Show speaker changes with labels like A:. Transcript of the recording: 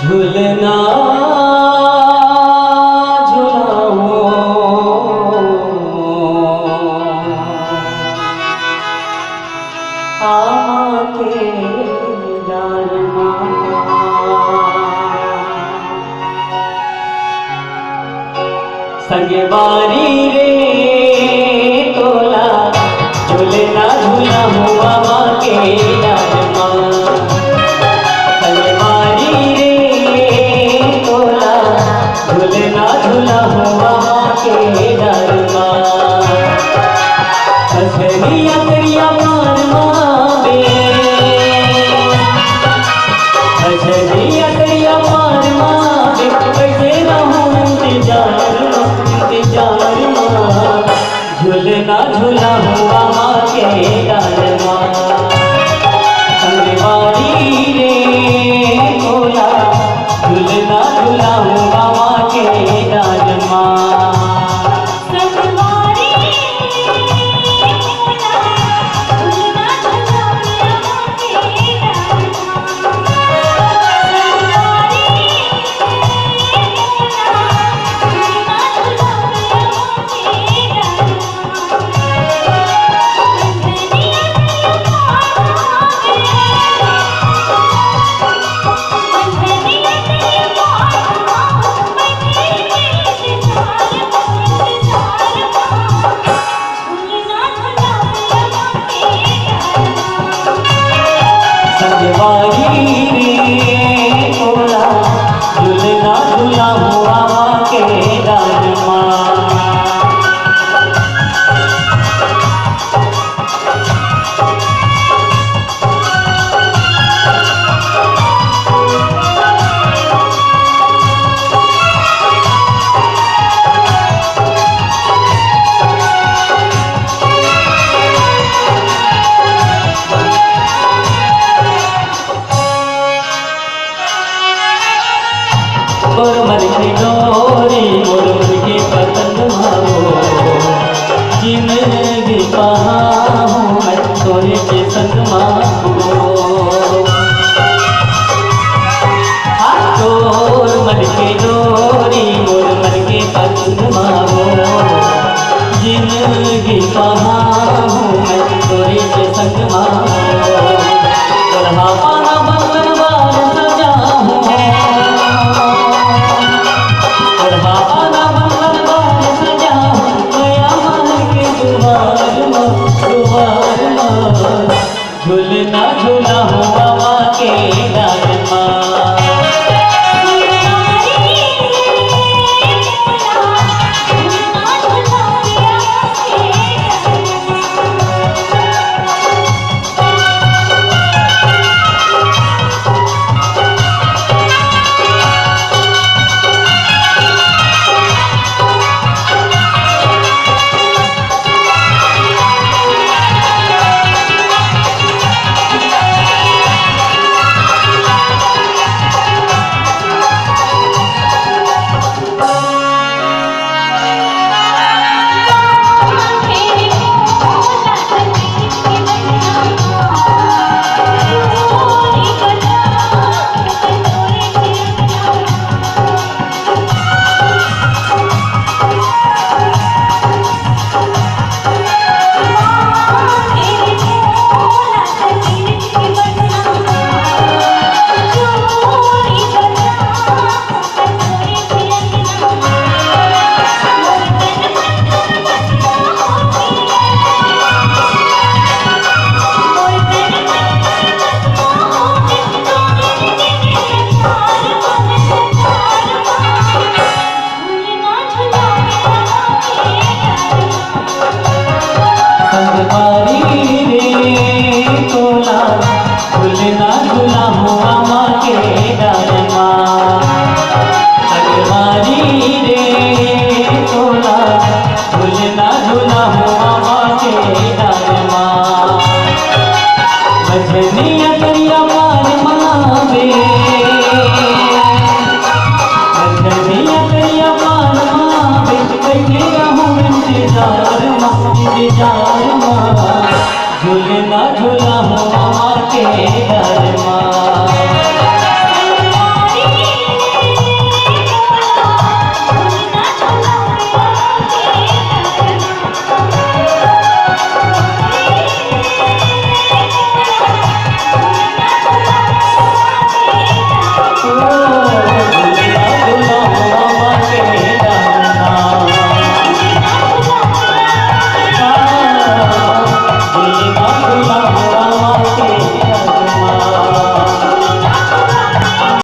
A: झूलना झूलाओ आमा के डारमा संगवारी रे तोला झूलना झूलाओ आमा के डारमा झूलना झूला हुआ के डरमा असलिया करिया मारमा बे असलिया करिया मारमा बे कैसे रहूं इंतजार में झूलना झूला हुआ के डरमा संगवारी रे तोला झूलना झूला हुआ के डालमा
B: संगवारी तोला झूलना झूला हुआ के डालमा संगवारी तोला झूलना झूला हुआ के
A: संगवारी रे तोला झूलना झूला हुआ के डालमा मोर की डोरी मोर की पतंग मारो जिंदगी कहाँ मैं तोरे के संग मारो तोर मन की डोरी मोर मन की पतंग मारो जिंदगी कहाँ मैं तोरे के संग मारो तोरा पाना बंधन बार सजा झूलना झूला हुआ के डालमा के